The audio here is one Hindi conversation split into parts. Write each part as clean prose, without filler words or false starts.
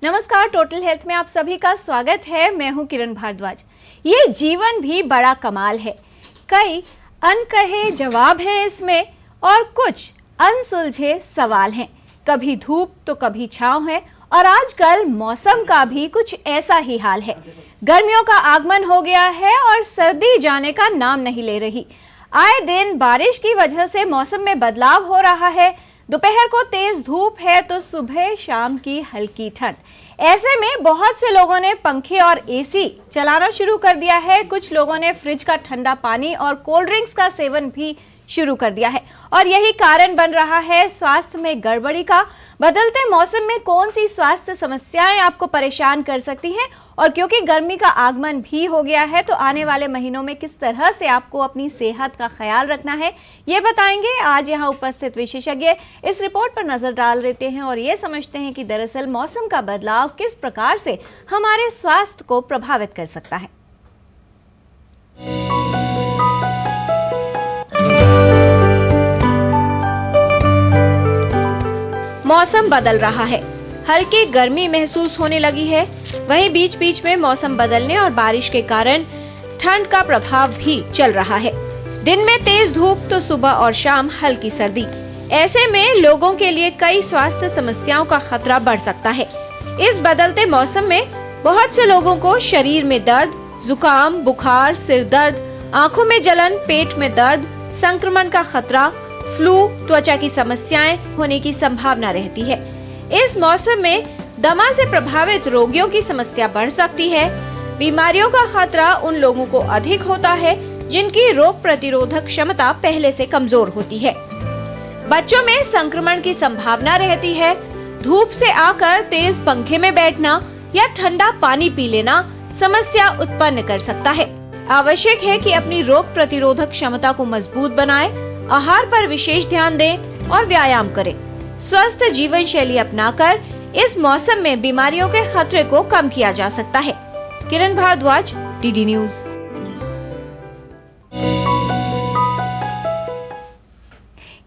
नमस्कार, टोटल हेल्थ में आप सभी का स्वागत है। मैं हूं किरण भारद्वाज। ये जीवन भी बड़ा कमाल है। कई अनकहे जवाब हैं इसमें और कुछ अनसुलझे सवाल हैं। कभी धूप तो कभी छांव है और आजकल मौसम का भी कुछ ऐसा ही हाल है। गर्मियों का आगमन हो गया है और सर्दी जाने का नाम नहीं ले रही। आए दिन बारिश की वजह से मौसम में बदलाव हो रहा है। दोपहर को तेज धूप है तो सुबह शाम की हल्की ठंड। ऐसे में बहुत से लोगों ने पंखे और एसी चलाना शुरू कर दिया है। कुछ लोगों ने फ्रिज का ठंडा पानी और कोल्ड ड्रिंक्स का सेवन भी शुरू कर दिया है और यही कारण बन रहा है स्वास्थ्य में गड़बड़ी का। बदलते मौसम में कौन सी स्वास्थ्य समस्याएं आपको परेशान कर सकती हैं और क्योंकि गर्मी का आगमन भी हो गया है तो आने वाले महीनों में किस तरह से आपको अपनी सेहत का ख्याल रखना है, ये बताएंगे आज यहाँ उपस्थित विशेषज्ञ। इस रिपोर्ट पर नजर डाल लेते हैं और ये समझते हैं कि दरअसल मौसम का बदलाव किस प्रकार से हमारे स्वास्थ्य को प्रभावित कर सकता है। मौसम बदल रहा है, हल्की गर्मी महसूस होने लगी है। वहीं बीच बीच में मौसम बदलने और बारिश के कारण ठंड का प्रभाव भी चल रहा है। दिन में तेज धूप तो सुबह और शाम हल्की सर्दी। ऐसे में लोगों के लिए कई स्वास्थ्य समस्याओं का खतरा बढ़ सकता है। इस बदलते मौसम में बहुत से लोगों को शरीर में दर्द, जुकाम, बुखार, सिर दर्द, आंखों में जलन, पेट में दर्द, संक्रमण का खतरा, फ्लू, त्वचा की समस्याएं होने की संभावना रहती है। इस मौसम में दमा से प्रभावित रोगियों की समस्या बढ़ सकती है। बीमारियों का खतरा उन लोगों को अधिक होता है जिनकी रोग प्रतिरोधक क्षमता पहले से कमजोर होती है। बच्चों में संक्रमण की संभावना रहती है। धूप से आकर तेज पंखे में बैठना या ठंडा पानी पी लेना समस्या उत्पन्न कर सकता है। आवश्यक है कि अपनी रोग प्रतिरोधक क्षमता को मजबूत बनाएं, आहार पर विशेष ध्यान दें और व्यायाम करें। स्वस्थ जीवन शैली अपनाकर इस मौसम में बीमारियों के खतरे को कम किया जा सकता है। किरण भारद्वाज, डीडी न्यूज।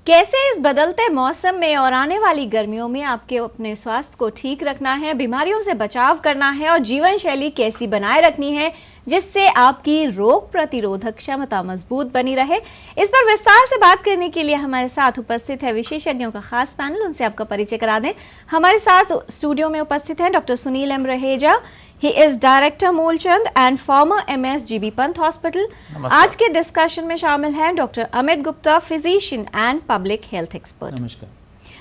कैसे इस बदलते मौसम में और आने वाली गर्मियों में आपके अपने स्वास्थ्य को ठीक रखना है, बीमारियों से बचाव करना है और जीवन शैली कैसी बनाए रखनी है जिससे आपकी रोग प्रतिरोधक क्षमता मजबूत बनी रहे, इस पर विस्तार से बात करने के लिए हमारे साथ उपस्थित है विशेषज्ञों का खास पैनल। उनसे आपका परिचय करा दें। हमारे साथ स्टूडियो में उपस्थित हैं doctor Sunil M Raheja. He is director Moolchand and former MS GB Pant hospital. आज के डिस्कशन में शामिल हैं doctor Amit Gupta, physician and public health expert. नमस्कार।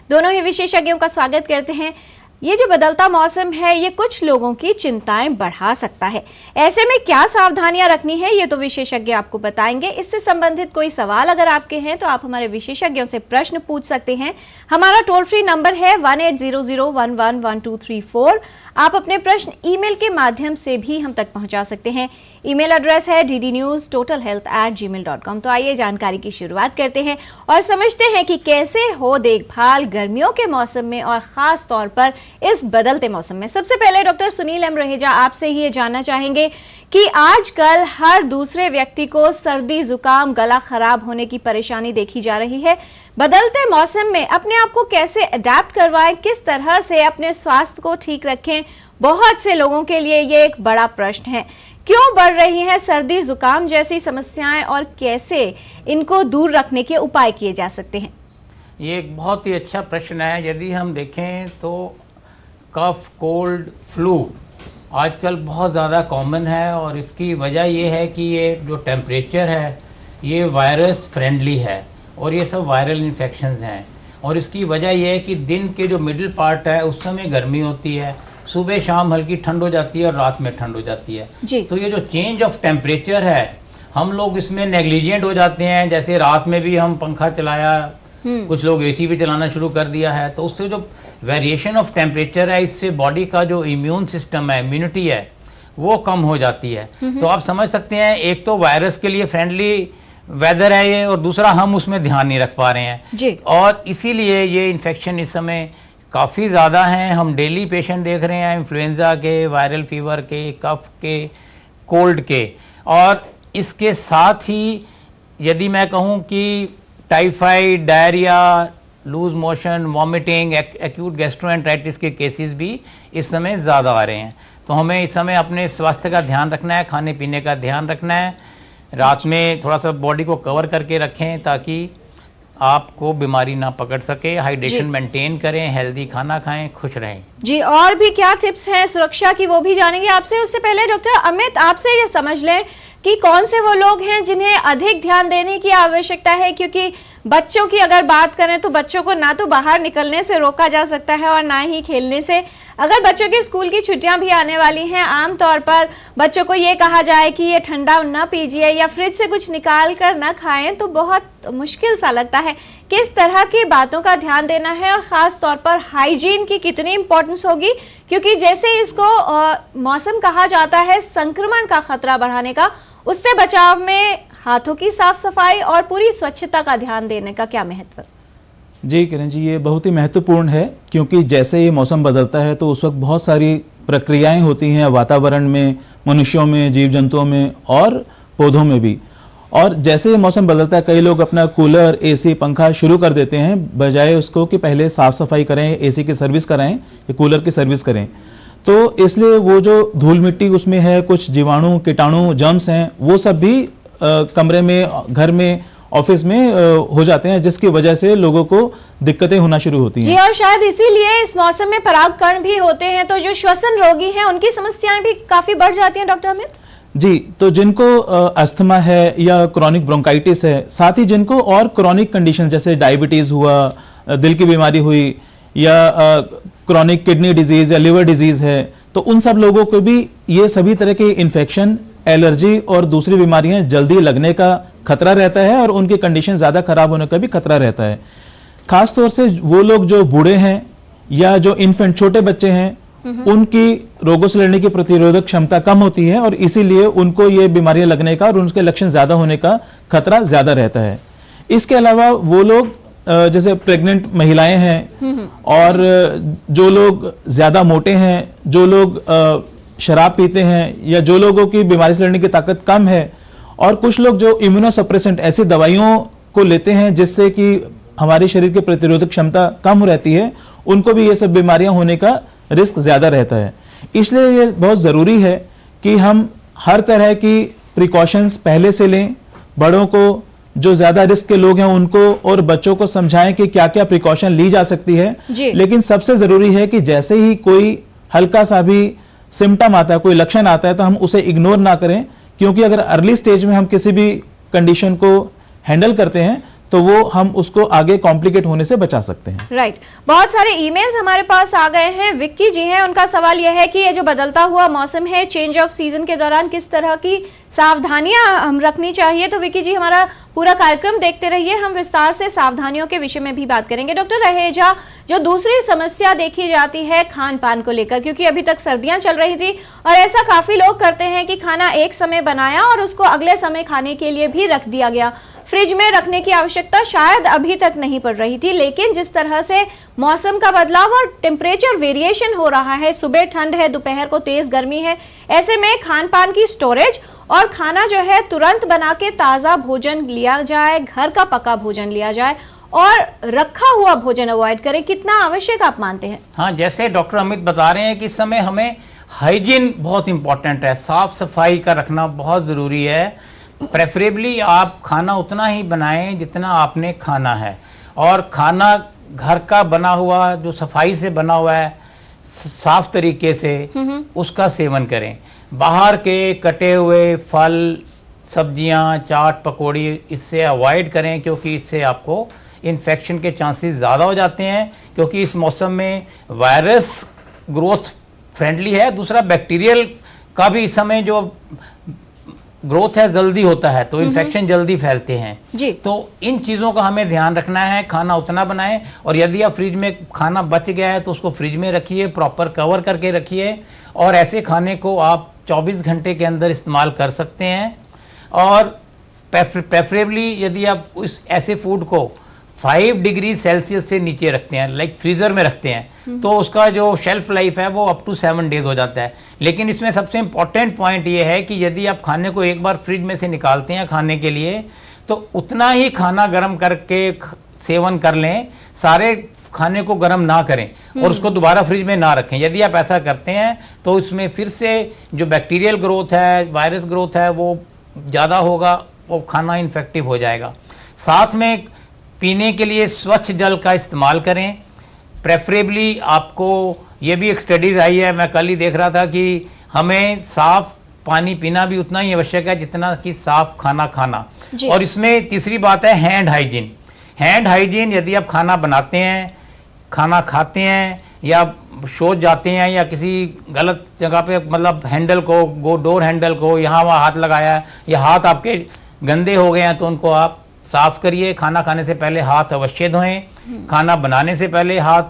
दोनों ही विशेषज्ञों का स्वागत करते हैं। ये जो बदलता मौसम है ये कुछ लोगों की चिंताएं बढ़ा सकता है। ऐसे में क्या सावधानियां रखनी है ये तो विशेषज्ञ आपको बताएंगे। इससे संबंधित कोई सवाल अगर आपके हैं तो आप हमारे विशेषज्ञों से प्रश्न पूछ सकते हैं। हमारा टोल फ्री नंबर है 1800111234। आप अपने प्रश्न ईमेल के माध्यम से भी हम तक पहुंचा सकते हैं। ईमेल एड्रेस है ddnewstotalhealth@gmail.com। तो आइए जानकारी की शुरुआत करते हैं और समझते हैं कि कैसे हो देखभाल गर्मियों के मौसम में और खास तौर पर इस बदलते मौसम में। सबसे पहले डॉक्टर सुनील एम रहेजा, आपसे ही ये जानना चाहेंगे कि आजकल हर दूसरे व्यक्ति को सर्दी, जुकाम, गला खराब होने की परेशानी देखी जा रही है। बदलते मौसम में अपने आप को कैसे अडेप्ट करवाएं, किस तरह से अपने स्वास्थ्य को ठीक रखें, बहुत से लोगों के लिए ये एक बड़ा प्रश्न है। क्यों बढ़ रही हैं सर्दी, जुकाम जैसी समस्याएं और कैसे इनको दूर रखने के उपाय किए जा सकते हैं? ये एक बहुत ही अच्छा प्रश्न है। यदि हम देखें तो कफ, कोल्ड, फ्लू आजकल बहुत ज़्यादा कॉमन है और इसकी वजह ये है कि ये जो टेम्परेचर है ये वायरस फ्रेंडली है और ये सब वायरल इन्फेक्शंस हैं। और इसकी वजह ये है कि दिन के जो मिडिल पार्ट है उस समय गर्मी होती है, सुबह शाम हल्की ठंड हो जाती है और रात में ठंड हो जाती है। तो ये जो चेंज ऑफ टेम्परेचर है हम लोग इसमें नेग्लिजेंट हो जाते हैं। जैसे रात में भी हम पंखा चलाया, कुछ लोग एसी भी चलाना शुरू कर दिया है, तो उससे जो वेरिएशन ऑफ टेम्परेचर है इससे बॉडी का जो इम्यून सिस्टम है, इम्यूनिटी है, वो कम हो जाती है। तो आप समझ सकते हैं एक तो वायरस के लिए फ्रेंडली वेदर है ये और दूसरा हम उसमें ध्यान नहीं रख पा रहे हैं और इसीलिए ये इन्फेक्शन इस समय काफ़ी ज़्यादा हैं। हम डेली पेशेंट देख रहे हैं इन्फ्लुएंजा के, वायरल फीवर के, कफ के, कोल्ड के। और इसके साथ ही यदि मैं कहूँ कि typhoid, diarrhoea, loose motion, vomiting, acute gastroenteritis के केसेस भी इस समय ज़्यादा आ रहे हैं। तो हमें इस समय अपने स्वास्थ्य का ध्यान रखना है, खाने पीने का ध्यान रखना है, रात में थोड़ा सा बॉडी को कवर करके रखें ताकि आपको बीमारी ना पकड़ सके। हाइड्रेशन मेंटेन करें, हेल्दी खाना खाएं, खुश रहें। जी, और भी क्या टिप्स हैं सुरक्षा की वो भी जानेंगे आपसे। उससे पहले डॉक्टर अमित आपसे ये समझ लें कि कौन से वो लोग हैं जिन्हें अधिक ध्यान देने की आवश्यकता है, क्योंकि बच्चों की अगर बात करें तो बच्चों को ना तो बाहर निकलने से रोका जा सकता है और ना ही खेलने से। अगर बच्चों की स्कूल की छुट्टियां भी आने वाली हैं, आमतौर पर बच्चों को ये कहा जाए कि ये ठंडा न पीजिए या फ्रिज से कुछ निकाल कर न खाएं तो बहुत मुश्किल सा लगता है। किस तरह की बातों का ध्यान देना है और खास तौर पर हाइजीन की कितनी इंपॉर्टेंस होगी, क्योंकि जैसे इसको मौसम कहा जाता है संक्रमण का खतरा बढ़ाने का, उससे बचाव में हाथों की साफ सफाई और पूरी स्वच्छता का ध्यान देने का क्या महत्व? जी किरण जी, ये बहुत ही महत्वपूर्ण है, क्योंकि जैसे ये मौसम बदलता है तो उस वक्त बहुत सारी प्रक्रियाएं होती हैं वातावरण में, मनुष्यों में, जीव जंतुओं में और पौधों में भी। और जैसे ये मौसम बदलता है कई लोग अपना कूलर, एसी, पंखा शुरू कर देते हैं बजाय उसको कि पहले साफ सफाई करें, एसी की सर्विस कराएं या कूलर की सर्विस करें। तो इसलिए वो जो धूल मिट्टी उसमें है, कुछ जीवाणु, कीटाणु, जर्म्स हैं, वो सब भी कमरे में, घर में, ऑफिस में हो जाते हैं, जिसकी वजह से लोगों को दिक्कतें होना शुरू होती हैं। जी, और शायद इसीलिए इस मौसम में परागकण भी होते हैं, तो जो श्वसन रोगी हैं उनकी समस्याएं भी काफी बढ़ जाती हैं डॉक्टर अमित। जी, तो जिनको अस्थमा है या क्रॉनिक ब्रोंकाइटिस है, साथ ही जिनको और क्रॉनिक कंडीशन जैसे डायबिटीज हुआ, दिल की बीमारी हुई या क्रॉनिक किडनी डिजीज या लिवर डिजीज है, तो उन सब लोगों को भी ये सभी तरह के इन्फेक्शन, एलर्जी और दूसरी बीमारियां जल्दी लगने का खतरा रहता है और उनकी कंडीशन ज़्यादा खराब होने का भी खतरा रहता है। खास तौर से वो लोग जो बूढ़े हैं या जो इन्फेंट, छोटे बच्चे हैं, उनकी रोगों से लड़ने की प्रतिरोधक क्षमता कम होती है और इसीलिए उनको ये बीमारियां लगने का और उनके लक्षण ज़्यादा होने का खतरा ज़्यादा रहता है। इसके अलावा वो लोग जैसे प्रेग्नेंट महिलाएं हैं और जो लोग ज़्यादा मोटे हैं, जो लोग शराब पीते हैं या जो लोगों की बीमारी से लड़ने की ताकत कम है, और कुछ लोग जो इम्यूनोसप्रेसेंट ऐसी दवाइयों को लेते हैं जिससे कि हमारे शरीर की प्रतिरोधक क्षमता कम रहती है, उनको भी ये सब बीमारियां होने का रिस्क ज़्यादा रहता है। इसलिए ये बहुत ज़रूरी है कि हम हर तरह की प्रिकॉशंस पहले से लें, बड़ों को, जो ज़्यादा रिस्क के लोग हैं उनको और बच्चों को समझाएं कि क्या क्या प्रिकॉशन ली जा सकती है। लेकिन सबसे ज़रूरी है कि जैसे ही कोई हल्का सा भी सिम्टम आता है, कोई लक्षण आता है, तो हम उसे इग्नोर ना करें, क्योंकि अगर अर्ली स्टेज में हम किसी भी कंडीशन को हैंडल करते हैं तो वो हम उसको आगे कॉम्प्लिकेट होने से बचा सकते हैं। राइट। बहुत सारे ईमेल्स हमारे पास आ गए हैं। विक्की जी हैं, उनका सवाल यह है कि ये जो बदलता हुआ मौसम है, चेंज ऑफ सीजन के दौरान किस तरह की सावधानियां हम रखनी चाहिए। तो विक्की जी, हमारा पूरा कार्यक्रम देखते रहिए, हम विस्तार से सावधानियों के विषय में भी बात करेंगे। डॉक्टर रहेजा, जो दूसरी समस्या देखी जाती है खान पान को लेकर, क्योंकि अभी तक सर्दियां चल रही थी और ऐसा काफी लोग करते हैं कि खाना एक समय बनाया और उसको अगले समय खाने के लिए भी रख दिया गया। फ्रिज में रखने की आवश्यकता शायद अभी तक नहीं पड़ रही थी, लेकिन जिस तरह से मौसम का बदलाव और टेम्परेचर वेरिएशन हो रहा है, सुबह ठंड है, दोपहर को तेज गर्मी है, ऐसे में खान पान की स्टोरेज और खाना जो है तुरंत बना के ताज़ा भोजन लिया जाए, घर का पका भोजन लिया जाए और रखा हुआ भोजन अवॉइड करें, कितना आवश्यक आप मानते हैं? हाँ, जैसे डॉक्टर अमित बता रहे हैं कि इस समय हमें हाइजीन बहुत इंपॉर्टेंट है, साफ सफाई का रखना बहुत ज़रूरी है। प्रेफरेबली आप खाना उतना ही बनाएं जितना आपने खाना है, और खाना घर का बना हुआ, जो सफाई से बना हुआ है, साफ तरीके से उसका सेवन करें। बाहर के कटे हुए फल, सब्जियां, चाट, पकौड़ी इससे अवॉइड करें, क्योंकि इससे आपको इन्फेक्शन के चांसेस ज़्यादा हो जाते हैं, क्योंकि इस मौसम में वायरस ग्रोथ फ्रेंडली है, दूसरा बैक्टीरियल का भी इस समय जो ग्रोथ है जल्दी होता है, तो इन्फेक्शन जल्दी फैलते हैं जी। तो इन चीज़ों का हमें ध्यान रखना है। खाना उतना बनाएं, और यदि आप फ्रिज में खाना बच गया है तो उसको फ्रिज में रखिए, प्रॉपर कवर करके रखिए, और ऐसे खाने को आप 24 घंटे के अंदर इस्तेमाल कर सकते हैं। और प्रेफरेबली यदि आप उस ऐसे फूड को 5 डिग्री सेल्सियस से नीचे रखते हैं, लाइक फ्रीज़र में रखते हैं, तो उसका जो शेल्फ लाइफ है वो अप टू 7 डेज हो जाता है। लेकिन इसमें सबसे इम्पॉर्टेंट पॉइंट ये है कि यदि आप खाने को एक बार फ्रिज में से निकालते हैं खाने के लिए, तो उतना ही खाना गर्म करके सेवन कर लें, सारे खाने को गर्म ना करें और उसको दोबारा फ्रिज में ना रखें। यदि आप ऐसा करते हैं तो उसमें फिर से जो बैक्टीरियल ग्रोथ है, वायरस ग्रोथ है, वो ज़्यादा होगा, वो खाना इन्फेक्टिव हो जाएगा। साथ में पीने के लिए स्वच्छ जल का इस्तेमाल करें। प्रेफरेबली आपको, ये भी एक स्टडीज़ आई है, मैं कल ही देख रहा था कि हमें साफ़ पानी पीना भी उतना ही आवश्यक है जितना कि साफ़ खाना खाना। और इसमें तीसरी बात है हैंड हाइजीन। हैंड हाइजीन, यदि आप खाना बनाते हैं, खाना खाते हैं या शोच जाते हैं या किसी गलत जगह पे, मतलब हैंडल को, डोर हैंडल को यहाँ वहाँ हाथ लगाया या हाथ आपके गंदे हो गए हैं, तो उनको आप साफ़ करिए। खाना खाने से पहले हाथ अवश्य धोएं, खाना बनाने से पहले हाथ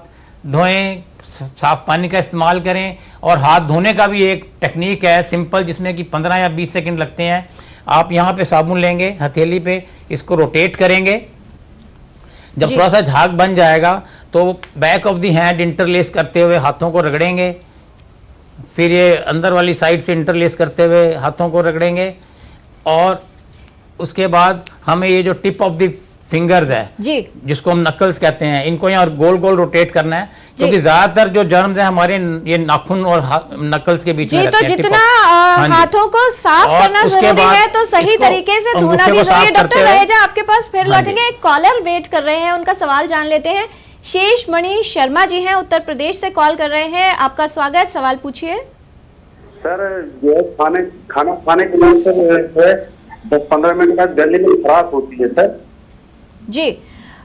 धोएं, साफ पानी का इस्तेमाल करें। और हाथ धोने का भी एक टेक्निक है सिंपल, जिसमें कि 15 या 20 सेकंड लगते हैं। आप यहाँ पे साबुन लेंगे, हथेली पे इसको रोटेट करेंगे, जब थोड़ा सा झाग बन जाएगा तो back of the hand interlace करते हुए हाथों को रगड़ेंगे, फिर ये अंदर वाली साइड से इंटरलेस करते हुए हाथों को रगड़ेंगे। और उसके बाद हमें ये जो टिप ऑफ द फिंगर्स है जी, जिसको हम नकल्स कहते हैं, इनको यहाँ गोल गोल रोटेट करना है, क्योंकि ज्यादातर जो जर्म्स हैं हमारे ये नाखून और नकल्स के बीच में रहते हैं। तो जितना हाथों को साफ करना जरूरी है, तो सही तरीके से धोना भी जरूरी है। डॉक्टर रहेजा, आपके पास फिर लौटेंगे। एक कॉलर वेट कर रहे हैं, उनका सवाल जान लेते हैं। शेष मणि शर्मा जी हैं, उत्तर प्रदेश से कॉल कर रहे हैं। आपका स्वागत, सवाल पूछिए। सर, जो खाना खाने के बाद 10-15 मिनट बाद गले में खराश होती है सर जी।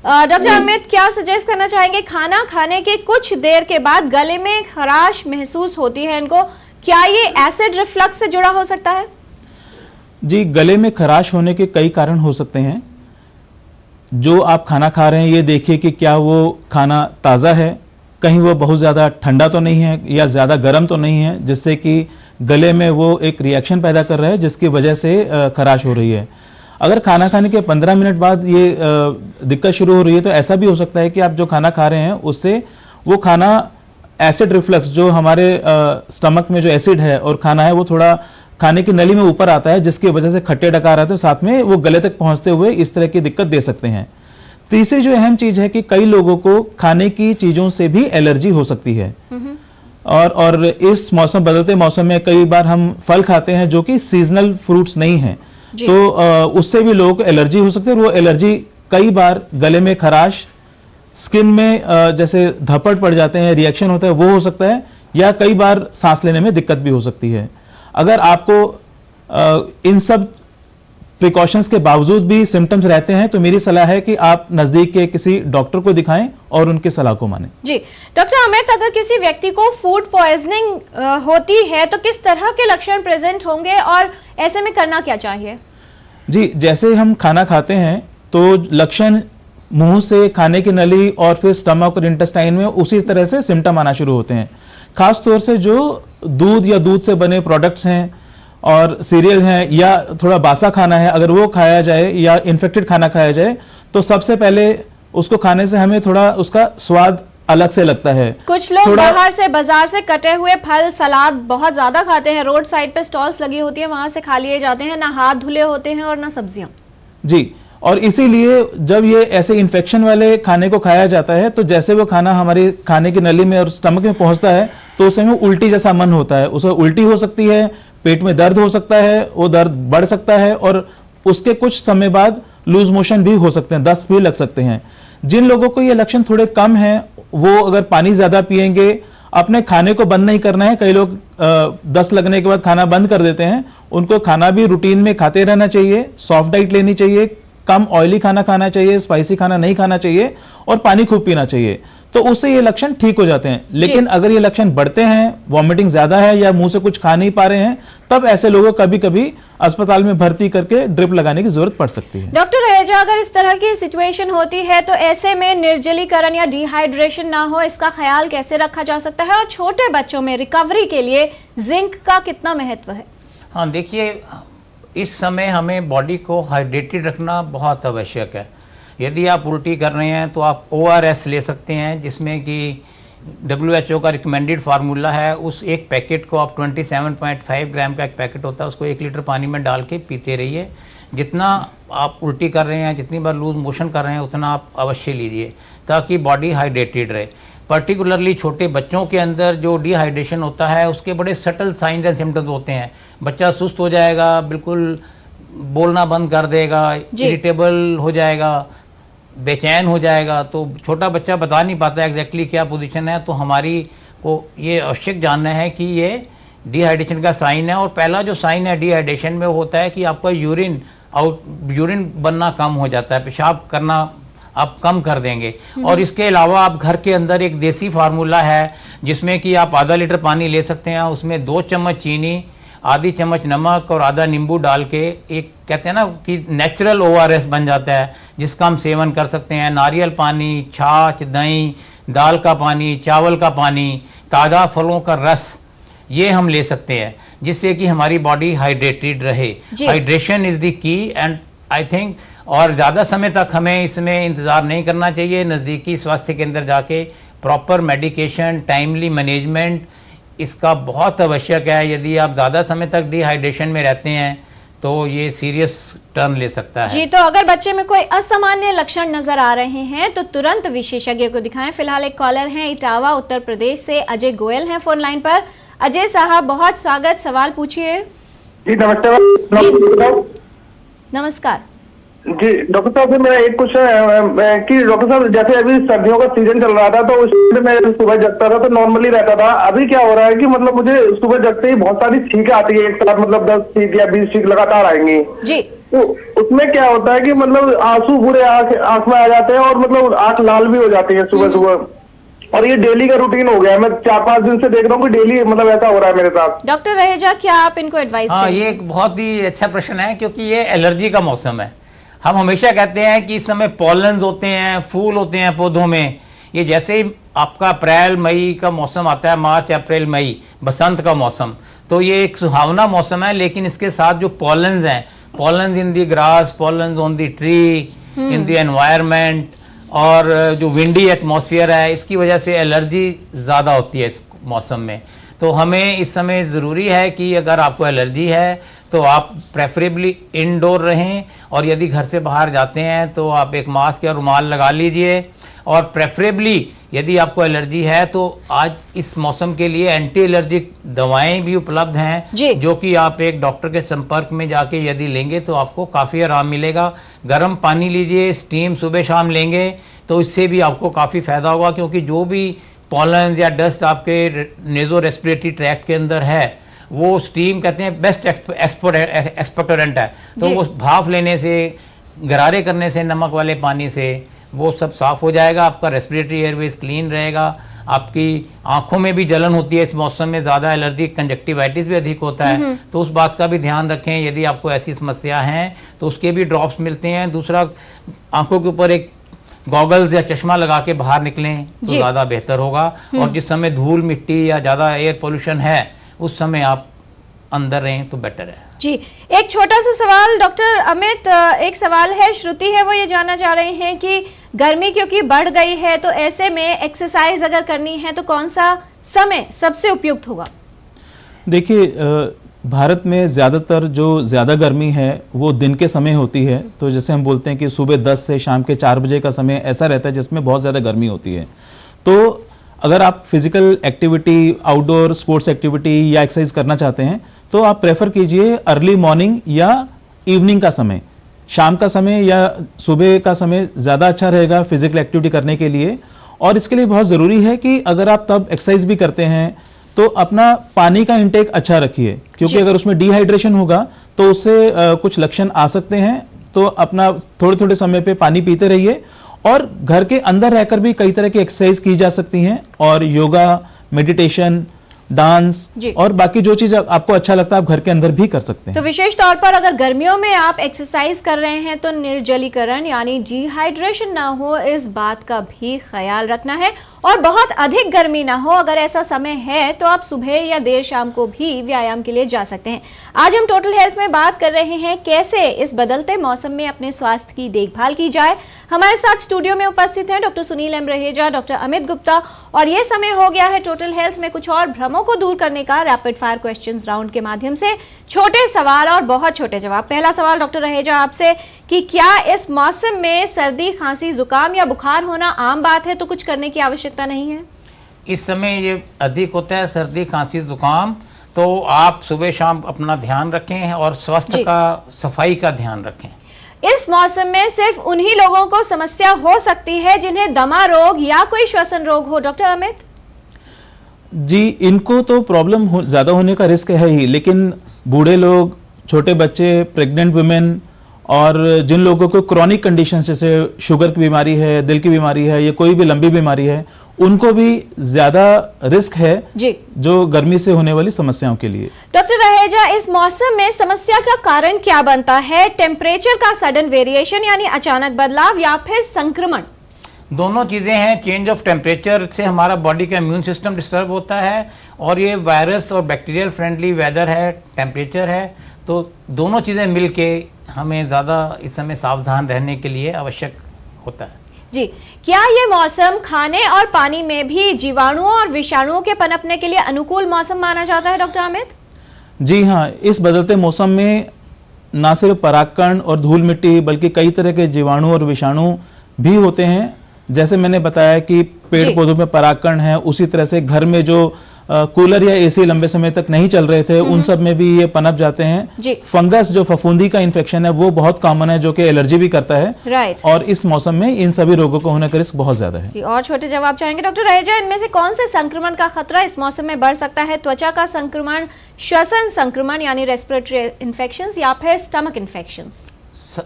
डॉक्टर अमित, क्या सजेस्ट करना चाहेंगे? खाना खाने के कुछ देर के बाद गले में खराश महसूस होती है इनको, क्या ये एसिड रिफ्लक्स से जुड़ा हो सकता है? जी, गले में खराश होने के कई कारण हो सकते हैं। जो आप खाना खा रहे हैं, ये देखिए कि क्या वो खाना ताज़ा है, कहीं वो बहुत ज़्यादा ठंडा तो नहीं है या ज़्यादा गर्म तो नहीं है, जिससे कि गले में वो एक रिएक्शन पैदा कर रहा है जिसकी वजह से खराश हो रही है। अगर खाना खाने के 15 मिनट बाद ये दिक्कत शुरू हो रही है, तो ऐसा भी हो सकता है कि आप जो खाना खा रहे हैं उससे वो खाना एसिड रिफ्लक्स, जो हमारे स्टमक में जो एसिड है और खाना है, वो थोड़ा खाने की नली में ऊपर आता है, जिसकी वजह से खट्टे डकार आते हैं, साथ में वो गले तक पहुंचते हुए इस तरह की दिक्कत दे सकते हैं। तीसरी जो अहम चीज है कि कई लोगों को खाने की चीजों से भी एलर्जी हो सकती है। और इस मौसम, बदलते मौसम में कई बार हम फल खाते हैं जो कि सीजनल फ्रूट्स नहीं हैं, तो उससे भी लोगों को एलर्जी हो सकती है। और वो एलर्जी कई बार गले में खराश, स्किन में जैसे धपड़ पड़ जाते हैं, रिएक्शन होता है, वो हो सकता है, या कई बार सांस लेने में दिक्कत भी हो सकती है। अगर आपको इन सब प्रिकॉशंस के बावजूद भी सिम्टम्स रहते हैं, तो मेरी सलाह है कि आप नजदीक के किसी डॉक्टर को दिखाएं और उनकी सलाह को मानें। जी डॉक्टर अमित, अगर किसी व्यक्ति को फूड पॉइजनिंग होती है तो किस तरह के लक्षण प्रेजेंट होंगे और ऐसे में करना क्या चाहिए? जी, जैसे हम खाना खाते हैं तो लक्षण मुंह से, खाने की नली और फिर स्टमक और इंटेस्टाइन में उसी तरह से सिम्टम आना शुरू होते हैं। खास तौर से जो दूध या दूध से बने प्रोडक्ट्स हैं और सीरियल हैं या थोड़ा बासा खाना है, अगर वो खाया जाए या इन्फेक्टेड खाना खाया जाए, तो सबसे पहले उसको खाने से हमें थोड़ा उसका स्वाद अलग से लगता है। कुछ लोग बाहर से, बाजार से कटे हुए फल, सलाद बहुत ज्यादा खाते हैं, रोड साइड पे स्टॉल्स लगी होती है, वहां से खा लिए जाते हैं, ना हाथ धुले होते हैं और ना सब्जियां। जी, और इसीलिए जब ये ऐसे इन्फेक्शन वाले खाने को खाया जाता है, तो जैसे वो खाना हमारी खाने की नली में और स्टमक में पहुंचता है, तो उस समय उल्टी जैसा मन होता है, उसे उल्टी हो सकती है, पेट में दर्द हो सकता है, वो दर्द बढ़ सकता है और उसके कुछ समय बाद लूज मोशन भी हो सकते हैं, दस्त भी लग सकते हैं। जिन लोगों को ये लक्षण थोड़े कम हैं, वो अगर पानी ज्यादा पिएंगे, अपने खाने को बंद नहीं करना है। कई लोग दस्त लगने के बाद खाना बंद कर देते हैं, उनको खाना भी रूटीन में खाते रहना चाहिए, सॉफ्ट डाइट लेनी चाहिए, कम ऑयली खाना खाना चाहिए, स्पाइसी खाना नहीं खाना चाहिए और पानी खूब पीना चाहिए, तो उससे ये लक्षण ठीक हो जाते हैं। लेकिन अगर ये लक्षण बढ़ते हैं, वॉमिटिंग ज्यादा है या मुंह से कुछ खा नहीं पा रहे हैं, तब ऐसे लोगों को कभी कभी अस्पताल में भर्ती करके ड्रिप लगाने की जरूरत पड़ सकती है। डॉक्टर रहेजा, अगर इस तरह की सिचुएशन होती है तो ऐसे में निर्जलीकरण या डिहाइड्रेशन ना हो, इसका ख्याल कैसे रखा जा सकता है? और छोटे बच्चों में रिकवरी के लिए जिंक का कितना महत्व है? हाँ, देखिए, इस समय हमें बॉडी को हाइड्रेटेड रखना बहुत आवश्यक है। यदि आप उल्टी कर रहे हैं तो आप ORS ले सकते हैं, जिसमें कि WHO का रिकमेंडेड फार्मूला है। उस एक पैकेट को आप 27.5 ग्राम का एक पैकेट होता है, उसको 1 लीटर पानी में डाल के पीते रहिए। जितना आप उल्टी कर रहे हैं, जितनी बार लूज मोशन कर रहे हैं, उतना आप अवश्य लीजिए ताकि बॉडी हाइड्रेटेड रहे। पर्टिकुलरली छोटे बच्चों के अंदर जो डिहाइड्रेशन होता है उसके बड़े सटल साइंस एंड सिम्टम्स होते हैं। बच्चा सुस्त हो जाएगा, बिल्कुल बोलना बंद कर देगा, इरिटेबल हो जाएगा, बेचैन हो जाएगा। तो छोटा बच्चा बता नहीं पाता एग्जैक्टली क्या पोजीशन है। तो हमारी को ये आवश्यक जानना है कि ये डिहाइड्रेशन का साइन है। और पहला जो साइन है डिहाइड्रेशन में होता है कि आपका यूरिन बनना कम हो जाता है, पेशाब करना आप कम कर देंगे। और इसके अलावा आप घर के अंदर एक देसी फार्मूला है जिसमें कि आप आधा लीटर पानी ले सकते हैं, उसमें 2 चम्मच चीनी, आधी चम्मच नमक और आधा नींबू डाल के एक कहते हैं ना कि नेचुरल ORS बन जाता है जिसका हम सेवन कर सकते हैं। नारियल पानी, छाछ, दही, दाल का पानी, चावल का पानी, ताज़ा फलों का रस, ये हम ले सकते हैं जिससे कि हमारी बॉडी हाइड्रेटेड रहे। Hydration is the key and I think. और ज़्यादा समय तक हमें इसमें इंतज़ार नहीं करना चाहिए। नज़दीकी स्वास्थ्य केंद्र जाके प्रॉपर मेडिकेशन, टाइमली मैनेजमेंट इसका बहुत आवश्यक है। यदि आप ज़्यादा समय तक डिहाइड्रेशन में रहते हैं तो ये सीरियस टर्न ले सकता है। जी, तो अगर बच्चे में कोई असामान्य लक्षण नजर आ रहे हैं तो तुरंत विशेषज्ञ को दिखाएं। फिलहाल एक कॉलर हैं इटावा उत्तर प्रदेश से, अजय गोयल हैं फोन लाइन पर। अजय साहब बहुत स्वागत, सवाल पूछिए। जी नमस्ते। नमस्कार जी डॉक्टर साहब, से मेरा एक क्वेश्चन है कि डॉक्टर साहब जैसे अभी सर्दियों का सीजन चल रहा था तो उस में मैं सुबह जगता था तो नॉर्मली रहता था। अभी क्या हो रहा है कि मतलब मुझे सुबह जगते ही बहुत सारी छींकें आती है, एक साथ मतलब 10 छींक या 20 छींक लगातार आएंगी जी। तो उसमें क्या होता है कि मतलब आंसू पूरे आंख में आ जाते हैं और मतलब आंख लाल भी हो जाती है सुबह सुबह। और ये डेली का रूटीन हो गया है, मैं 4-5 दिन से देख रहा हूँ कि डेली मतलब ऐसा हो रहा है मेरे साथ। डॉक्टर रहेजा, क्या आप इनको एडवाइस हाँ, ये एक बहुत ही अच्छा प्रश्न है क्योंकि ये एलर्जी का मौसम है। हम हमेशा कहते हैं कि इस समय पॉलन्स होते हैं, फूल होते हैं पौधों में। ये जैसे ही आपका अप्रैल मई का मौसम आता है, मार्च अप्रैल मई, बसंत का मौसम, तो ये एक सुहावना मौसम है। लेकिन इसके साथ जो पॉलन्स हैं, pollens in the grass, pollens on the tree, in the environment, और जो विंडी एटमॉस्फेयर है, इसकी वजह से एलर्जी ज़्यादा होती है इस मौसम में। तो हमें इस समय ज़रूरी है कि अगर आपको एलर्जी है तो आप प्रेफरेबली इंडोर रहें, और यदि घर से बाहर जाते हैं तो आप एक मास्क या रुमाल लगा लीजिए। और प्रेफरेबली यदि आपको एलर्जी है तो आज इस मौसम के लिए एंटी एलर्जिक दवाएं भी उपलब्ध हैं जो कि आप एक डॉक्टर के संपर्क में जाके यदि लेंगे तो आपको काफ़ी आराम मिलेगा। गर्म पानी लीजिए, स्टीम सुबह शाम लेंगे तो इससे भी आपको काफ़ी फ़ायदा होगा, क्योंकि जो भी पॉलन या डस्ट आपके नेज़ो रेस्पिरेटरी ट्रैक्ट के अंदर है वो स्टीम कहते हैं बेस्ट एक्सपोर्टेंट है। तो वो भाप लेने से, गरारे करने से, नमक वाले पानी से वो सब साफ़ हो जाएगा, आपका रेस्पिरेटरी एयरवेज क्लीन रहेगा। आपकी आंखों में भी जलन होती है इस मौसम में, ज़्यादा एलर्जी, कंजक्टिवाइटिस भी अधिक होता है, तो उस बात का भी ध्यान रखें। यदि आपको ऐसी समस्या हैं तो उसके भी ड्रॉप्स मिलते हैं। दूसरा, आंखों के ऊपर एक गॉगल्स या चश्मा लगा के बाहर निकलें तो ज़्यादा बेहतर होगा। और जिस समय धूल मिट्टी या ज़्यादा एयर पोल्यूशन है उस समय आप अंदर रहें तो बेटर है। जी, एक छोटा सा सवाल डॉक्टर अमित, एक सवाल है, श्रुति है, वो ये जानना चाह रहे हैं कि गर्मी क्योंकि बढ़ गई है तो ऐसे में एक्सरसाइज अगर करनी है तो कौन सा समय सबसे उपयुक्त होगा? देखिए, भारत में ज़्यादातर जो ज़्यादा गर्मी है वो दिन के समय होती है। तो जैसे हम बोलते हैं कि सुबह 10 से शाम के 4 बजे का समय ऐसा रहता है जिसमें बहुत ज़्यादा गर्मी होती है। तो अगर आप physical activity, outdoor sports activity या एक्सरसाइज करना चाहते हैं तो आप प्रेफर कीजिए अर्ली मॉर्निंग या इवनिंग का समय। शाम का समय या सुबह का समय ज़्यादा अच्छा रहेगा फिजिकल एक्टिविटी करने के लिए। और इसके लिए बहुत ज़रूरी है कि अगर आप तब एक्सरसाइज भी करते हैं तो अपना पानी का इंटेक अच्छा रखिए, क्योंकि अगर उसमें डिहाइड्रेशन होगा तो उससे कुछ लक्षण आ सकते हैं। तो अपना थोड़े थोड़े समय पे पानी पीते रहिए। और घर के अंदर रहकर भी कई तरह की एक्सरसाइज की जा सकती हैं, और योगा, मेडिटेशन, डांस और बाकी जो चीज आपको अच्छा लगता है आप घर के अंदर भी कर सकते हैं। तो विशेष तौर पर अगर गर्मियों में आप एक्सरसाइज कर रहे हैं तो निर्जलीकरण यानी डिहाइड्रेशन ना हो, इस बात का भी ख्याल रखना है। और बहुत अधिक गर्मी ना हो, अगर ऐसा समय है तो आप सुबह या देर शाम को भी व्यायाम के लिए जा सकते हैं। आज हम टोटल हेल्थ में बात कर रहे हैं कैसे इस बदलते मौसम में अपने स्वास्थ्य की देखभाल की जाए। हमारे साथ स्टूडियो में उपस्थित हैं doctor Sunil M Raheja, doctor Amit Gupta, और ये समय हो गया है टोटल हेल्थ में कुछ और भ्रमों भ्रमों को दूर करने का रैपिड फायर क्वेश्चंस राउंड के माध्यम से छोटे सवाल और बहुत छोटे जवाब। पहला सवाल डॉक्टर रहेजा आपसे कि क्या इस मौसम में सर्दी, खांसी, जुकाम या बुखार होना आम बात है, तो कुछ करने की आवश्यकता नहीं है? इस समय ये अधिक होता है सर्दी, खांसी, जुकाम, तो आप सुबह शाम अपना ध्यान रखें और स्वास्थ्य का, सफाई का ध्यान रखें। इस मौसम में सिर्फ उन्हीं लोगों को समस्या हो सकती है जिन्हें दमा रोग या कोई श्वसन रोग हो, डॉक्टर अमित? जी, इनको तो प्रॉब्लम ज्यादा होने का रिस्क है ही, लेकिन बूढ़े लोग, छोटे बच्चे, प्रेग्नेंट वुमेन और जिन लोगों को क्रॉनिक कंडीशन जैसे शुगर की बीमारी है, दिल की बीमारी है या कोई भी लंबी बीमारी है, उनको भी ज्यादा रिस्क है जी, जो गर्मी से होने वाली समस्याओं के लिए। डॉक्टर रहेजा, इस मौसम में समस्या का कारण क्या बनता है? टेम्परेचर का सडन वेरिएशन यानी अचानक बदलाव या फिर संक्रमण? दोनों चीज़ें हैं। चेंज ऑफ टेम्परेचर से हमारा बॉडी का इम्यून सिस्टम डिस्टर्ब होता है और ये वायरस और बैक्टीरियल फ्रेंडली वेदर है, टेम्परेचर है, तो दोनों चीज़ें मिलके हमें ज़्यादा इस समय सावधान रहने के लिए आवश्यक होता है। जी, क्या ये मौसम खाने और पानी में भी जीवाणुओं और विषाणुओं के पनपने के लिए अनुकूल मौसम माना जाता है, डॉक्टर अमित? जी हाँ, इस बदलते मौसम में न सिर्फ परागकण और धूल मिट्टी बल्कि कई तरह के जीवाणु और विषाणु भी होते हैं। जैसे मैंने बताया कि पेड़ पौधों में परागकण है, उसी तरह से घर में जो कूलर या एसी लंबे समय तक नहीं चल रहे थे, उन सब में भी ये पनप जाते हैं। फंगस जो फफूंदी का इन्फेक्शन है वो बहुत कॉमन है, जो कि एलर्जी भी करता है। राइट। और इस मौसम में इन सभी रोगों को होने का रिस्क बहुत ज्यादा है। और छोटे जवाब चाहेंगे डॉक्टर रहेजा, इनमें से कौन से संक्रमण का खतरा इस मौसम में बढ़ सकता है? त्वचा का संक्रमण, श्वसन संक्रमण यानी रेस्पिरेटरी इन्फेक्शंस या फिर स्टमक इन्फेक्शंस?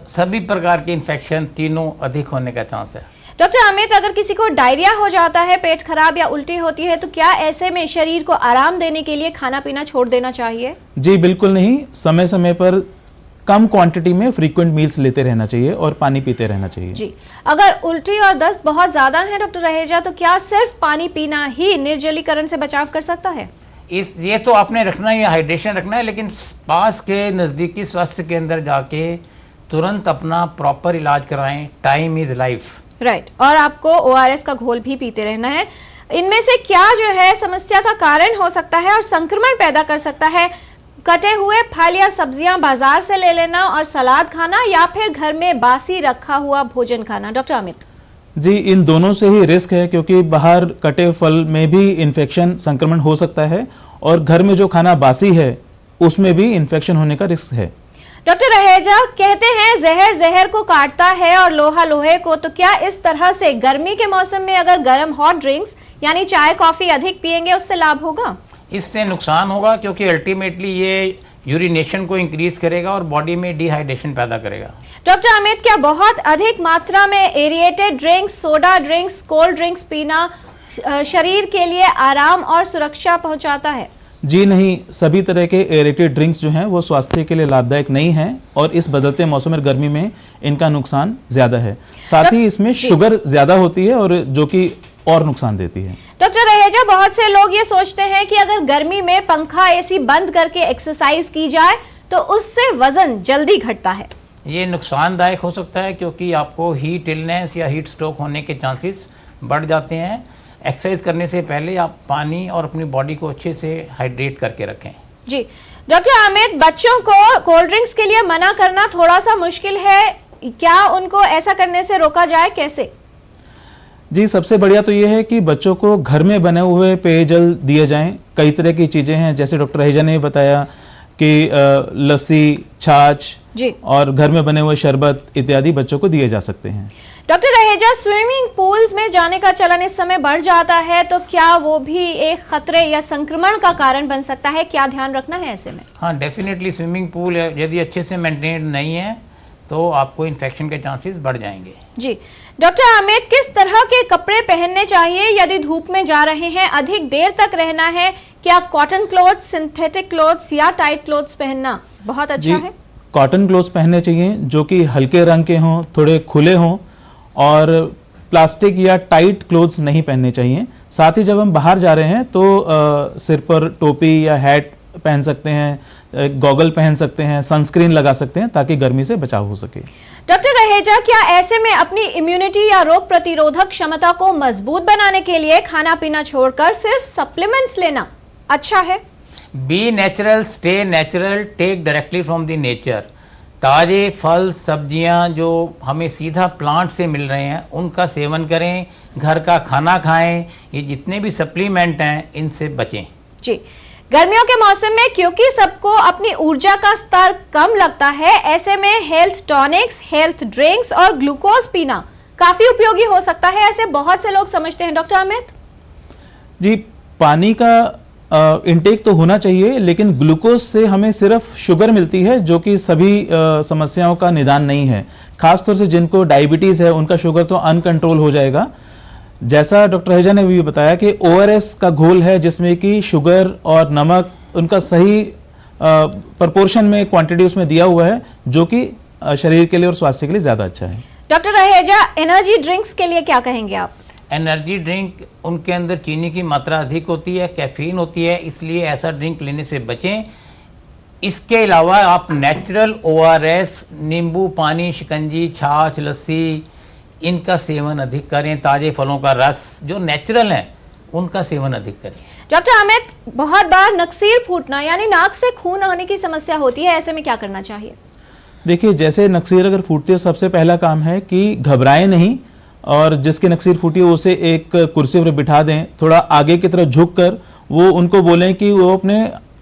सभी प्रकार के इन्फेक्शन, तीनों अधिक होने का चांस है। डॉक्टर अमित, अगर किसी को डायरिया हो जाता है, पेट खराब या उल्टी होती है, तो क्या ऐसे में शरीर को आराम देने के लिए खाना पीना छोड़ देना चाहिए? जी बिल्कुल नहीं, समय समय पर कम क्वांटिटी में फ्रीक्वेंट मील्स लेते रहना चाहिए और पानी पीते रहना चाहिए। जी, अगर उल्टी और दस्त बहुत ज्यादा है डॉक्टर रहेजा, तो क्या सिर्फ पानी पीना ही निर्जलीकरण से बचाव कर सकता है? ये तो आपने रखना है, हाइड्रेशन रखना है, लेकिन पास के नजदीकी स्वास्थ्य केंद्र जाके तुरंत अपना प्रॉपर इलाज कराएं। Time is life. राइट। और आपको ORS का घोल भी पीते रहना है। इनमें से क्या जो है समस्या का कारण हो सकता है और संक्रमण पैदा कर सकता है? कटे हुए फल या सब्जियां बाजार से ले लेना और सलाद खाना या फिर घर में बासी रखा हुआ भोजन खाना? डॉक्टर अमित जी, इन दोनों से ही रिस्क है, क्योंकि बाहर कटे फल में भी इन्फेक्शन, संक्रमण हो सकता है और घर में जो खाना बासी है उसमें भी इन्फेक्शन होने का रिस्क है। डॉक्टर रहेजा, कहते हैं जहर जहर को काटता है और लोहा लोहे को, तो क्या इस तरह से गर्मी के मौसम में अगर गर्म हॉट ड्रिंक्स यानी चाय कॉफी अधिक पिएंगे उससे लाभ होगा? इससे नुकसान होगा, क्योंकि अल्टीमेटली ये यूरिनेशन को इंक्रीज करेगा और बॉडी में डिहाइड्रेशन पैदा करेगा। डॉक्टर अमित, क्या बहुत अधिक मात्रा में aerated drinks, soda drinks, cold drinks पीना शरीर के लिए आराम और सुरक्षा पहुंचाता है? जी नहीं, सभी तरह के एरेटेड ड्रिंक्स जो हैं वो स्वास्थ्य के लिए लाभदायक नहीं हैं और इस बदलते मौसम और गर्मी में इनका नुकसान ज्यादा है। साथ ही इसमें शुगर ज्यादा होती है और जो कि और नुकसान देती है। डॉक्टर रहेजा, बहुत से लोग ये सोचते हैं कि अगर गर्मी में पंखा एसी बंद करके एक्सरसाइज की जाए तो उससे वजन जल्दी घटता है। ये नुकसानदायक हो सकता है, क्योंकि आपको हीट इलनेस या हीट स्ट्रोक होने के चांसेस बढ़ जाते हैं। एक्सरसाइज करने से पहले आप पानी और अपनी बॉडी को अच्छे से हाइड्रेट करके रखें। जी डॉक्टर अमित, बच्चों को कोल्ड ड्रिंक्स के लिए मना करना थोड़ा सा मुश्किल है, क्या उनको ऐसा करने से रोका जाए, कैसे? जी, सबसे बढ़िया तो ये है कि बच्चों को घर में बने हुए पेयजल दिए जाएं। कई तरह की चीजें हैं, जैसे डॉक्टर रहेजा ने बताया कि लस्सी, छाछ और घर में बने हुए शरबत इत्यादि बच्चों को दिए जा सकते हैं। डॉक्टर रहेजा, स्विमिंग पूल्स में जाने का चलन इस समय बढ़ जाता है, तो क्या वो भी एक खतरे या संक्रमण का कारण बन सकता है? क्या ध्यान रखना है ऐसे में? हाँ, डेफिनेटली स्विमिंग पूल यदि अच्छे से मेंटेन नहीं है तो आपको इन्फेक्शन के चांसेस बढ़ जाएंगे। जी डॉक्टर अमित, किस तरह के कपड़े पहनने चाहिए यदि धूप में जा रहे हैं, अधिक देर तक रहना है? क्या कॉटन क्लोथ्स, सिंथेटिक क्लोथ्स या टाइट क्लोथ्स पहनना बहुत अच्छा है? कॉटन क्लोथ्स पहनने चाहिए जो कि हल्के रंग के हों, थोड़े खुले हों और प्लास्टिक या टाइट क्लोथ्स नहीं पहनने चाहिए। साथ ही जब हम बाहर जा रहे हैं तो सिर पर टोपी या हैट पहन सकते हैं, गॉगल पहन सकते हैं, सनस्क्रीन लगा सकते हैं ताकि गर्मी से बचाव हो सके। डॉक्टर रहेजा, क्या ऐसे में अपनी इम्यूनिटी या रोग प्रतिरोधक क्षमता को मजबूत बनाने के लिए खाना पीना छोड़कर सिर्फ सप्लीमेंट्स लेना अच्छा है? Be natural, stay natural, take directly from the nature. ताज़े फल सब्जियां जो हमें सीधा प्लांट से मिल रहे हैं उनका सेवन करें, घर का खाना खाएं। ये जितने भी सप्लीमेंट हैं इनसे बचें। जी, गर्मियों के मौसम में क्योंकि सबको अपनी ऊर्जा का स्तर कम लगता है, ऐसे में हेल्थ टॉनिक्स, हेल्थ ड्रिंक्स और ग्लूकोज पीना काफी उपयोगी हो सकता है, ऐसे बहुत से लोग समझते हैं। डॉक्टर अमित जी, पानी का इनटेक तो होना चाहिए, लेकिन ग्लूकोज से हमें सिर्फ शुगर मिलती है जो कि सभी समस्याओं का निदान नहीं है। खासतौर से जिनको डायबिटीज है उनका शुगर तो अनकंट्रोल हो जाएगा। जैसा डॉक्टर रहेजा ने भी बताया कि ORS का घोल है जिसमें कि शुगर और नमक उनका सही प्रोपोर्शन में क्वांटिटी उसमें दिया हुआ है, जो कि शरीर के लिए और स्वास्थ्य के लिए ज्यादा अच्छा है। डॉक्टर रहेजा, एनर्जी ड्रिंक्स के लिए क्या कहेंगे आप? एनर्जी ड्रिंक, उनके अंदर चीनी की मात्रा अधिक होती है, कैफीन होती है, इसलिए ऐसा ड्रिंक लेने से बचें। इसके अलावा आप नेचुरल ORS, नींबू पानी, शिकंजी, छाछ, लस्सी, इनका सेवन अधिक करें। ताजे फलों का रस जो नेचुरल है उनका सेवन अधिक करें। डॉक्टर अमित, बहुत बार नक्सीर फूटना यानी नाक से खून आने की समस्या होती है, ऐसे में क्या करना चाहिए? देखिए, जैसे नक्सीर अगर फूटती है, सबसे पहला काम है कि घबराएं नहीं, और जिसकी नक्सीर फूटी है उसे एक कुर्सी पर बिठा दें, थोड़ा आगे की तरफ झुक कर वो उनको बोलें कि वो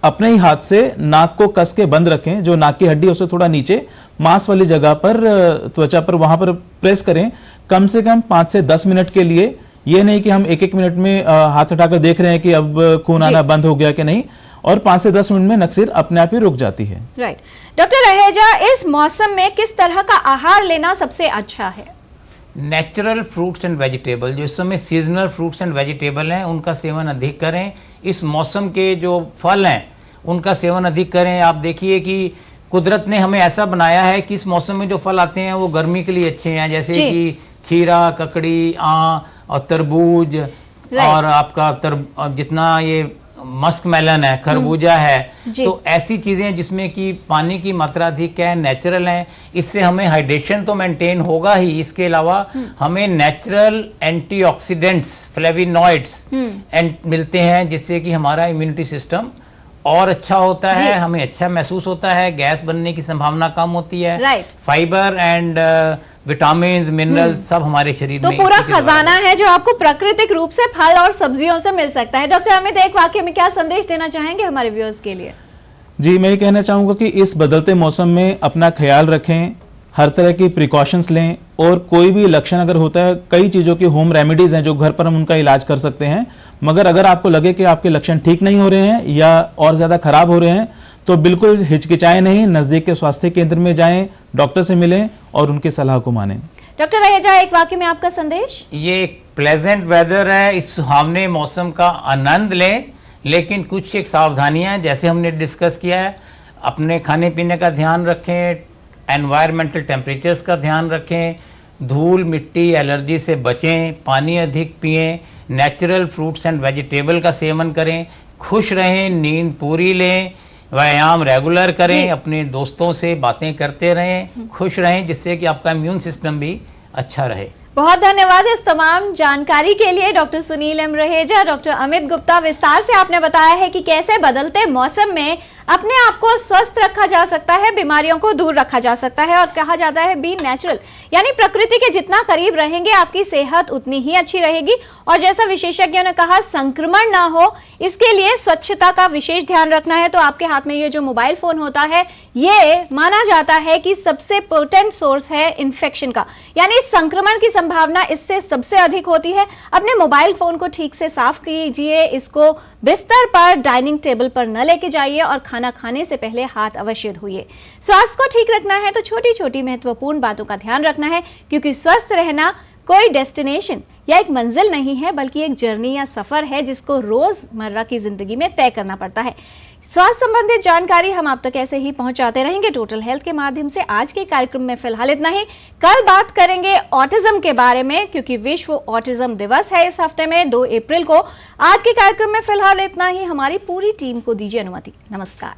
अपने ही हाथ से नाक को कस के बंद रखें, जो नाक की हड्डी है उसे थोड़ा नीचे मांस वाली जगह पर, त्वचा पर, वहां पर प्रेस करें कम से कम 5 से 10 मिनट के लिए। ये नहीं कि हम एक मिनट में हाथ उठाकर देख रहे हैं कि अब खून आना बंद हो गया कि नहीं, और 5 से 10 मिनट में नक्सीर अपने आप ही रुक जाती है। राइट। डॉक्टर रहेजा, इस मौसम में किस तरह का आहार लेना सबसे अच्छा है? नेचुरल फ्रूट्स एंड वेजिटेबल, जो इस समय सीजनल फ्रूट्स एंड वेजिटेबल हैं उनका सेवन अधिक करें। इस मौसम के जो फल हैं उनका सेवन अधिक करें। आप देखिए कि कुदरत ने हमें ऐसा बनाया है कि इस मौसम में जो फल आते हैं वो गर्मी के लिए अच्छे हैं, जैसे कि खीरा, ककड़ी, और तरबूज, और आपका जितना ये मस्क मेलन है, खरबूजा है, तो ऐसी चीजें जिसमें कि पानी की मात्रा अधिक है, नेचुरल है, इससे हमें हाइड्रेशन तो मेंटेन होगा ही, इसके अलावा हमें नेचुरल एंटीऑक्सीडेंट्स, फ्लेविनॉइड्स मिलते हैं, जिससे कि हमारा इम्यूनिटी सिस्टम और अच्छा होता है, हमें अच्छा महसूस होता है, गैस बनने की संभावना कम होती है। फाइबर एंड विटामिन, मिनरल सब हमारे शरीर में, तो पूरा खजाना है जो आपको प्राकृतिक रूप से फल और सब्जियों से मिल सकता है। डॉक्टर अमित, एक वाक्य में क्या संदेश देना चाहेंगे हमारे व्यूअर्स के लिए? जी, मैं ये कहना चाहूंगा कि इस बदलते मौसम में अपना ख्याल रखें, हर तरह की प्रिकॉशंस लें, और कोई भी लक्षण अगर होता है, कई चीज़ों की होम रेमेडीज़ हैं जो घर पर हम उनका इलाज कर सकते हैं। मगर अगर आपको लगे कि आपके लक्षण ठीक नहीं हो रहे हैं या और ज़्यादा खराब हो रहे हैं, तो बिल्कुल हिचकिचाएं नहीं, नज़दीक के स्वास्थ्य केंद्र में जाएं, डॉक्टर से मिलें और उनकी सलाह को मानें। डॉक्टर रहेजा, एक वाक्य में आपका संदेश? ये एक प्लेजेंट वेदर है, इस सुहावने मौसम का आनंद लें, लेकिन कुछ एक सावधानियां जैसे हमने डिस्कस किया है, अपने खाने पीने का ध्यान रखें, एनवायरमेंटल टेम्परेचर्स का ध्यान रखें, धूल मिट्टी एलर्जी से बचें, पानी अधिक पिएं, नेचुरल फ्रूट्स एंड वेजिटेबल का सेवन करें, खुश रहें, नींद पूरी लें, व्यायाम रेगुलर करें, अपने दोस्तों से बातें करते रहें, खुश रहें, जिससे कि आपका इम्यून सिस्टम भी अच्छा रहे। बहुत धन्यवाद इस तमाम जानकारी के लिए doctor Sunil M Raheja. Doctor Amit Gupta, विस्तार से आपने बताया है कि कैसे बदलते मौसम में अपने आप को स्वस्थ रखा जा सकता है, बीमारियों को दूर रखा जा सकता है, और कहा जाता है बी नेचुरल, यानी प्रकृति के जितना करीब रहेंगे आपकी सेहत उतनी ही अच्छी रहेगी। और जैसा विशेषज्ञों ने कहा, संक्रमण ना हो इसके लिए स्वच्छता का विशेष ध्यान रखना है। तो आपके हाथ में ये जो मोबाइल फोन होता है, ये माना जाता है कि सबसे पोटेंट सोर्स है इन्फेक्शन का, यानी संक्रमण की संभावना इससे सबसे अधिक होती है। अपने मोबाइल फोन को ठीक से साफ कीजिए, इसको बिस्तर पर, डाइनिंग टेबल पर न लेके जाइए, और खाना खाने से पहले हाथ अवश्य धोइए। स्वास्थ्य को ठीक रखना है तो छोटी छोटी महत्वपूर्ण बातों का ध्यान रखना है, क्योंकि स्वस्थ रहना कोई डेस्टिनेशन या एक मंजिल नहीं है, बल्कि एक जर्नी या सफर है जिसको रोजमर्रा की जिंदगी में तय करना पड़ता है। स्वास्थ्य संबंधित जानकारी हम आप तक ऐसे ही पहुंचाते रहेंगे टोटल हेल्थ के माध्यम से। आज के कार्यक्रम में फिलहाल इतना ही। कल बात करेंगे ऑटिज्म के बारे में, क्योंकि विश्व ऑटिज्म दिवस है इस हफ्ते में 2 अप्रैल को। आज के कार्यक्रम में फिलहाल इतना ही। हमारी पूरी टीम को दीजिए अनुमति। नमस्कार।